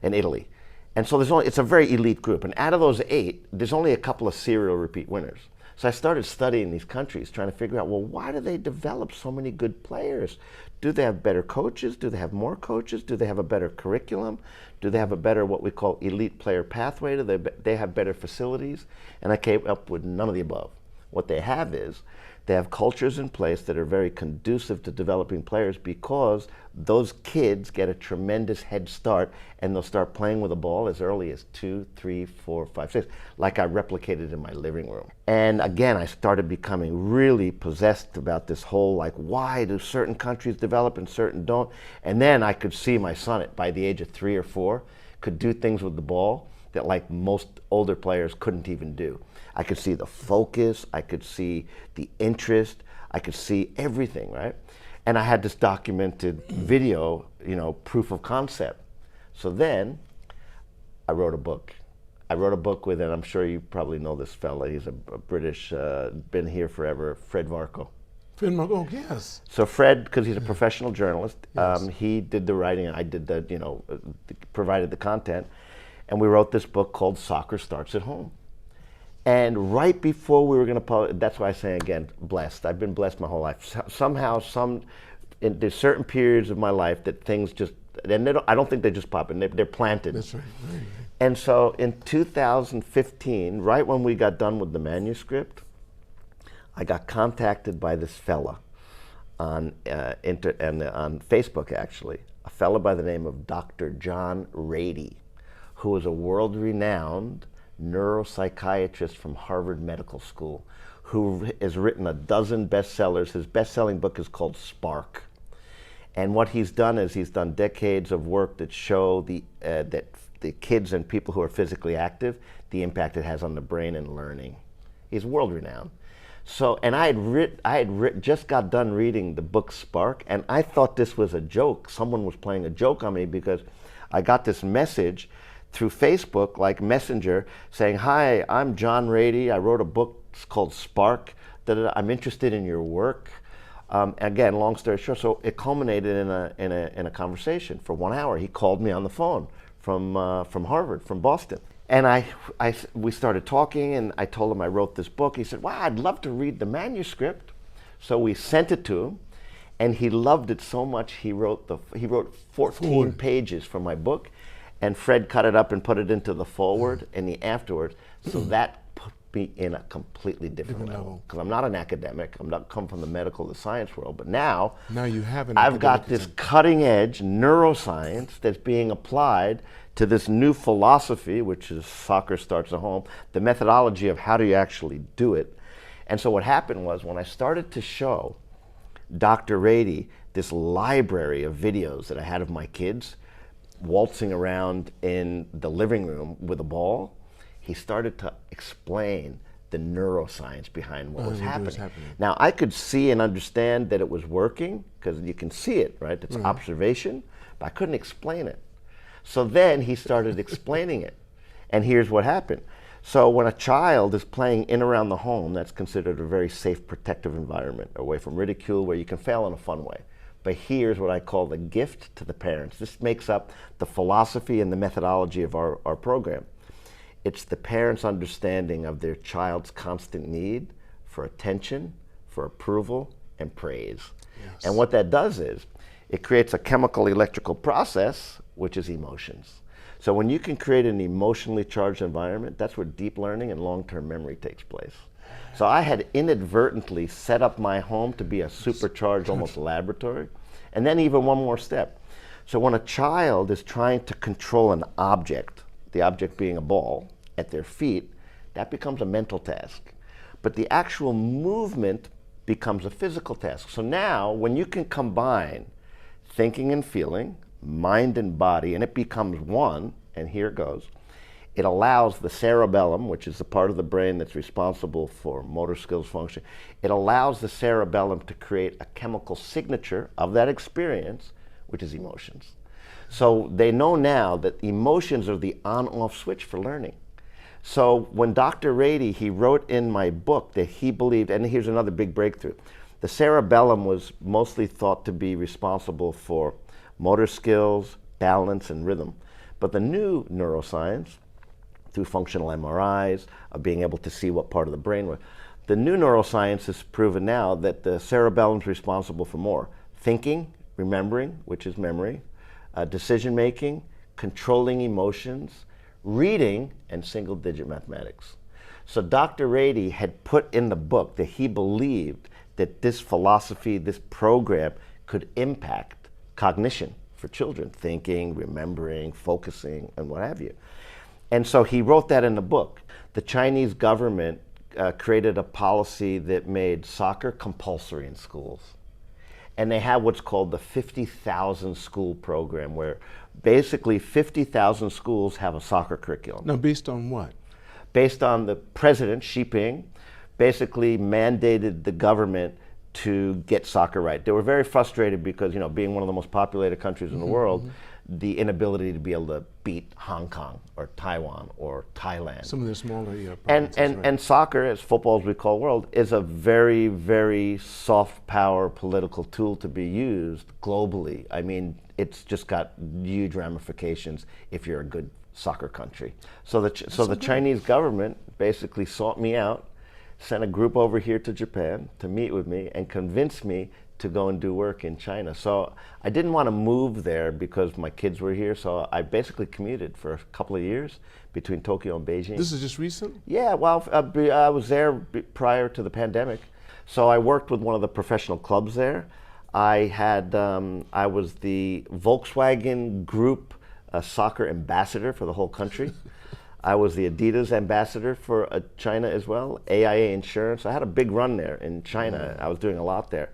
And Italy. And so it's a very elite group. And out of those 8, there's only a couple of serial repeat winners. So I started studying these countries, trying to figure out, well, why do they develop so many good players? Do they have better coaches? Do they have more coaches? Do they have a better curriculum? Do they have a better, what we call elite player pathway? Do they have better facilities? And I came up with none of the above. What they have is, they have cultures in place that are very conducive to developing players because those kids get a tremendous head start and they'll start playing with a ball as early as 2, 3, 4, 5, 6, like I replicated in my living room. And again, I started becoming really possessed about this whole, like, why do certain countries develop and certain don't? And then I could see my son, by the age of 3 or 4, could do things with the ball that like most older players couldn't even do. I could see the focus, I could see the interest, I could see everything, right? And I had this documented video, proof of concept. So then I wrote a book. I wrote a book with, and I'm sure you probably know this fella, he's a British, been here forever, Fred Varkoe. Fred Varkoe, yes. So Fred, because he's a professional journalist, Yes. he did the writing, I did the, provided the content, and we wrote this book called Soccer Starts at Home. And right before we were going to publish, that's why I say again, blessed. I've been blessed my whole life. Somehow, there's certain periods of my life that things just, and I don't think they just pop in, they're planted. That's right. Right. And so in 2015, right when we got done with the manuscript, I got contacted by this fella on Facebook, actually, a fella by the name of Dr. John Ratey, who is a world-renowned neuropsychiatrist from Harvard Medical School, who has written a dozen bestsellers. His best-selling book is called Spark. And what he's done is he's done decades of work that show that the kids and people who are physically active, the impact it has on the brain and learning. He's world-renowned. So, and I had just got done reading the book Spark, and I thought this was a joke. Someone was playing a joke on me because I got this message through Facebook, like Messenger, saying, "Hi, I'm John Ratey. I wrote a book called Spark. I'm interested in your work." Again, long story short, so it culminated in a conversation for 1 hour. He called me on the phone from Harvard, from Boston. And we started talking, and I told him I wrote this book. He said, "Wow, I'd love to read the manuscript." So we sent it to him, and he loved it so much he wrote 14 pages for my book, and Fred cut it up and put it into the foreword and the afterwards. So that put me in a completely different level. Because I'm not an academic. I'm not come from the medical, the science world. But now you have an I've got this cutting edge neuroscience that's being applied to this new philosophy, which is Soccer Starts at Home, the methodology of how do you actually do it. And so what happened was when I started to show Dr. Ratey this library of videos that I had of my kids waltzing around in the living room with a ball, he started to explain the neuroscience behind what was happening. Now, I could see and understand that it was working, because you can see it, right? It's observation, but I couldn't explain it. So then he started explaining it. And here's what happened. So when a child is playing in around the home, that's considered a very safe, protective environment, away from ridicule, where you can fail in a fun way. But here's what I call the gift to the parents. This makes up the philosophy and the methodology of our program. It's the parents' understanding of their child's constant need for attention, for approval, and praise. Yes. And what that does is, it creates a chemical electrical process, which is emotions. So when you can create an emotionally charged environment, that's where deep learning and long-term memory takes place. So I had inadvertently set up my home to be a supercharged, almost laboratory. And then even one more step. So when a child is trying to control an object, the object being a ball, at their feet, that becomes a mental task. But the actual movement becomes a physical task. So now, when you can combine thinking and feeling, mind and body, and it becomes one, and here it goes, it allows the cerebellum, which is the part of the brain that's responsible for motor skills function, it allows the cerebellum to create a chemical signature of that experience, which is emotions. So they know now that emotions are the on-off switch for learning. So when Dr. Ratey, he wrote in my book that he believed, and here's another big breakthrough, the cerebellum was mostly thought to be responsible for motor skills, balance, and rhythm. But the new neuroscience, through functional MRIs, of being able to see what part of the brain was, the new neuroscience has proven now that the cerebellum is responsible for more. Thinking, remembering, which is memory, decision-making, controlling emotions, reading, and single-digit mathematics. So Dr. Ratey had put in the book that he believed that this philosophy, this program, could impact cognition for children, thinking, remembering, focusing, and what have you. And so he wrote that in the book. The Chinese government created a policy that made soccer compulsory in schools. And they have what's called the 50,000 school program, where basically 50,000 schools have a soccer curriculum. Now, based on what? Based on the president, Xi Jinping, basically mandated the government to get soccer right. They were very frustrated because, you know, being one of the most populated countries in the world, the inability to be able to beat Hong Kong or Taiwan or Thailand. Some of the smaller provinces, right. And soccer, as football as we call world, is a very, very soft power political tool to be used globally. I mean, it's just got huge ramifications if you're a good soccer country. So the Chinese government basically sought me out, sent a group over here to Japan to meet with me and convinced me to go and do work in China. So I didn't want to move there because my kids were here, so I basically commuted for a couple of years between Tokyo and Beijing. This is just recent? Yeah, well, I was there prior to the pandemic. So I worked with one of the professional clubs there. I was the Volkswagen Group soccer ambassador for the whole country. I was the Adidas ambassador for China as well, AIA Insurance. I had a big run there in China. I was doing a lot there.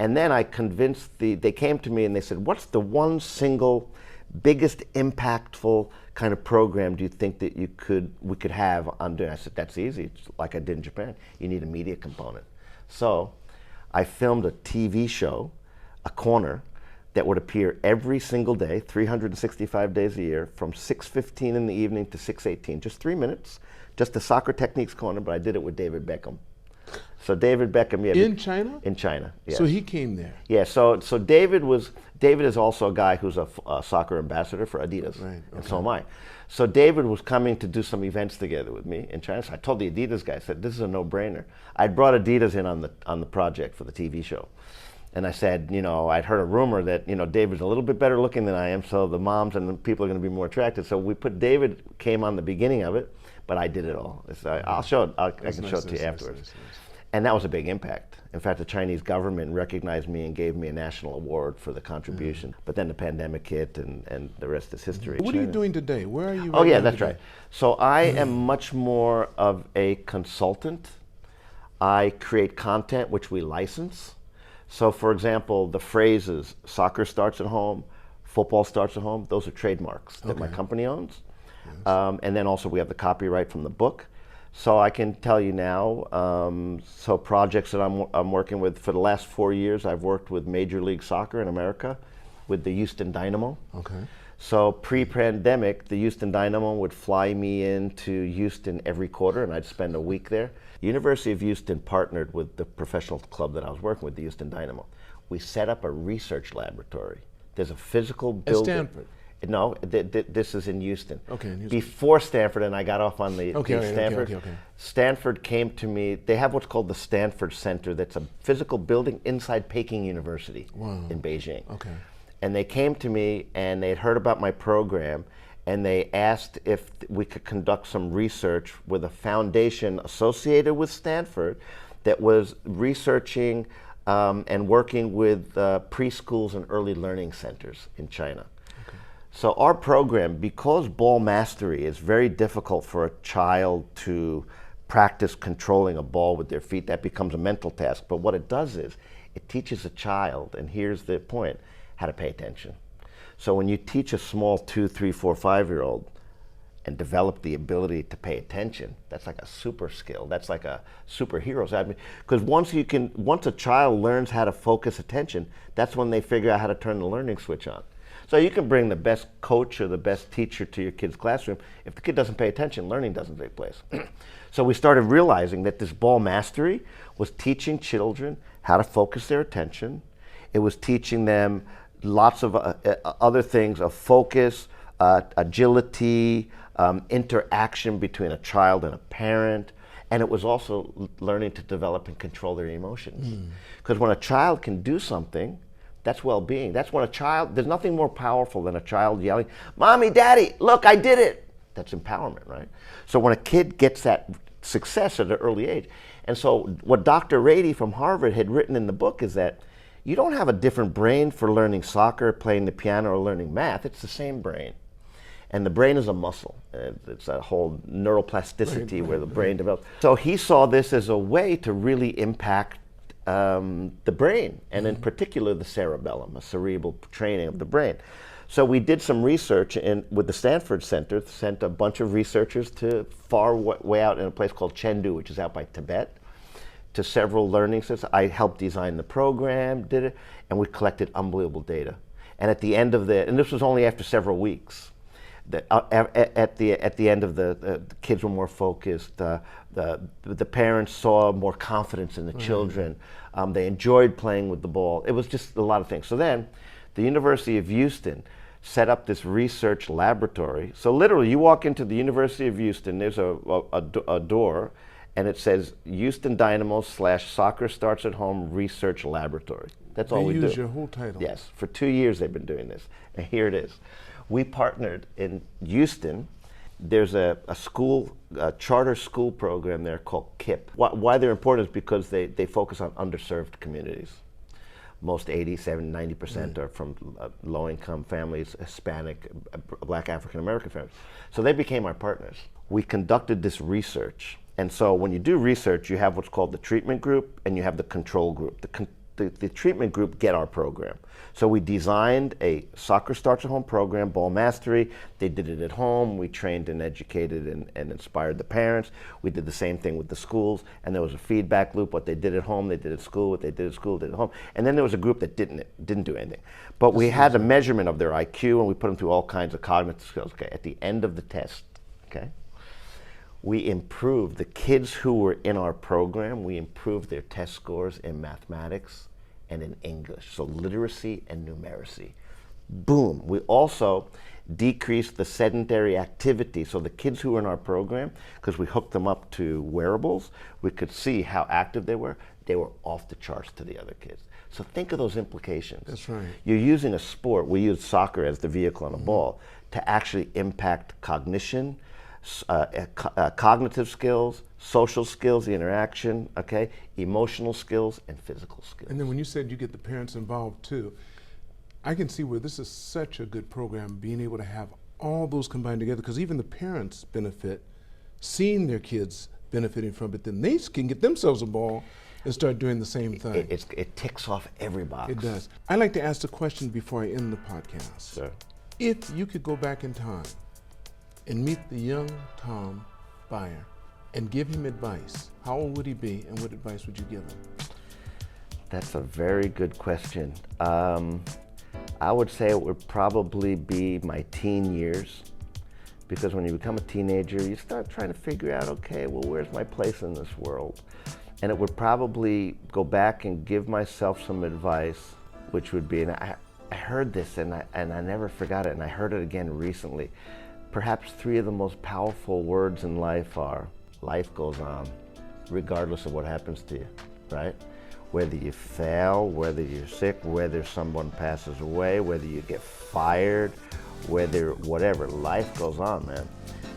And then I convinced they came to me and they said, what's the one single biggest impactful kind of program do you think that we could have on doing? I said, that's easy, it's like I did in Japan. You need a media component. So I filmed a TV show, a corner, that would appear every single day, 365 days a year, from 6:15 in the evening to 6:18, just 3 minutes, just a soccer techniques corner, but I did it with David Beckham. So David Beckham, yeah. In China? In China, yeah. So he came there? Yeah, so David is also a guy who's a soccer ambassador for Adidas, right, okay. And so am I. So David was coming to do some events together with me in China. So I told the Adidas guy, I said, this is a no-brainer. I'd brought Adidas in on the project for the TV show. And I said, you know, I'd heard a rumor that, you know, David's a little bit better looking than I am, so the moms and the people are going to be more attracted. So David came on the beginning of it, but I did it all. I'll show it, I can show it to you afterwards. Nice. And that was a big impact. In fact, the Chinese government recognized me and gave me a national award for the contribution. But then the pandemic hit and the rest is history. What are you doing today? Where are you? Oh yeah, that's right. So I am much more of a consultant. I create content which we license. So for example, the phrases, soccer starts at home, football starts at home, those are trademarks that my company owns. Yes. And then also we have the copyright from the book. So I can tell you now, so projects that I'm working with, for the last 4 years, I've worked with Major League Soccer in America, with the Houston Dynamo. Okay. So pre-pandemic, the Houston Dynamo would fly me into Houston every quarter and I'd spend a week there. University of Houston partnered with the professional club that I was working with, the Houston Dynamo. We set up a research laboratory. There's a physical building. At Stanford? No, this is in Houston. Okay, in Houston. Before Stanford, and I got off on the Stanford. Okay. Stanford came to me. They have what's called the Stanford Center. That's a physical building inside Peking University in Beijing. Okay. And they came to me and they'd heard about my program and they asked if we could conduct some research with a foundation associated with Stanford that was researching and working with preschools and early learning centers in China. Okay. So our program, because ball mastery is very difficult for a child to practice controlling a ball with their feet, that becomes a mental task. But what it does is it teaches a child, and here's the point, how to pay attention. So when you teach a small 2, 3, 4, 5-year-old and develop the ability to pay attention, that's like a super skill. That's like a superhero's. I mean, because once a child learns how to focus attention, that's when they figure out how to turn the learning switch on. So you can bring the best coach or the best teacher to your kid's classroom. If the kid doesn't pay attention, learning doesn't take place. So we started realizing that this ball mastery was teaching children how to focus their attention. It was teaching them lots of other things of focus, agility, interaction between a child and a parent, and it was also learning to develop and control their emotions. Because when a child can do something, that's well-being. That's when a child, there's nothing more powerful than a child yelling, "Mommy, Daddy, look, I did it." That's empowerment, right? So when a kid gets that success at an early age. And so what Dr. Ratey from Harvard had written in the book is that you don't have a different brain for learning soccer, playing the piano, or learning math. It's the same brain. And the brain is a muscle. It's a whole neuroplasticity where the brain develops. So he saw this as a way to really impact the brain, and in particular the cerebellum, a cerebral training of the brain. So we did some research with the Stanford Center, sent a bunch of researchers to far way out in a place called Chengdu, which is out by Tibet, to several learning centers. I helped design the program, did it, and we collected unbelievable data. And at the end of and this was only after several weeks, at the end of the kids were more focused. The parents saw more confidence in the children. They enjoyed playing with the ball. It was just a lot of things. So then, the University of Houston set up this research laboratory. So literally, you walk into the University of Houston. There's a door, and it says Houston Dynamo / Soccer Starts at Home Research Laboratory. That's all we do. They use your whole title. Yes, for 2 years they've been doing this, and here it is. We partnered in Houston. There's a charter school program there called KIPP. Why they're important is because they focus on underserved communities. Most 80, 70, 90% are from low-income families, Hispanic, Black African-American families. So they became our partners. We conducted this research. And so when you do research, you have what's called the treatment group and you have the control group. The treatment group get our program. So we designed a Soccer Starts at Home program, ball mastery. They did it at home. We trained and educated and inspired the parents. We did the same thing with the schools, and there was a feedback loop. What they did at home, they did at school. What they did at school, did at home. And then there was a group that didn't do anything. But we had a measurement of their IQ, and we put them through all kinds of cognitive skills. Okay, at the end of the test, okay, we improved the kids who were in our program. We improved their test scores in mathematics and in English, so literacy and numeracy. Boom. We also decreased the sedentary activity. So the kids who were in our program, because we hooked them up to wearables, we could see how active they were. They were off the charts to the other kids. So think of those implications. That's right. You're using a sport, we use soccer as the vehicle on a ball, to actually impact cognition, cognitive skills, social skills, the interaction, okay, emotional skills, and physical skills. And then when you said you get the parents involved too, I can see where this is such a good program, being able to have all those combined together, because even the parents benefit, seeing their kids benefiting from it, then they can get themselves involved and start doing the same thing. It ticks off every box. It does. I like to ask the question before I end the podcast. Sure. If you could go back in time and meet the young Tom Byer and give him advice, how old would he be and what advice would you give him? That's a very good question. I would say it would probably be my teen years, because when you become a teenager, you start trying to figure out, okay, well, where's my place in this world? And it would probably go back and give myself some advice, which would be, and I heard this and I never forgot it, and I heard it again recently. Perhaps 3 of the most powerful words in life are, life goes on, regardless of what happens to you, right? Whether you fail, whether you're sick, whether someone passes away, whether you get fired, whether whatever, life goes on, man.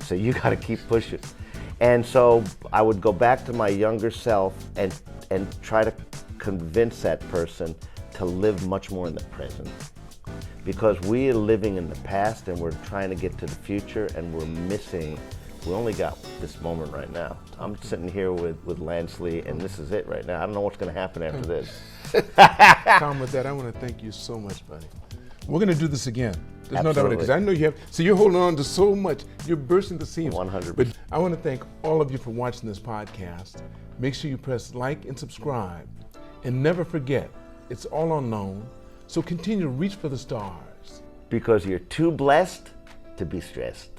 So you gotta keep pushing. And so I would go back to my younger self and try to convince that person to live much more in the present. Because we are living in the past and we're trying to get to the future, and we only got this moment right now. I'm sitting here with Lansley, and this is it right now. I don't know what's gonna happen after this. Tom, with that, I wanna thank you so much, buddy. We're gonna do this again. There's no doubt about it, because I know you have, so you're holding on to so much, you're bursting the seams. 100%. But I wanna thank all of you for watching this podcast. Make sure you press like and subscribe, and never forget, it's all unknown, so continue to reach for the stars. Because you're too blessed to be stressed.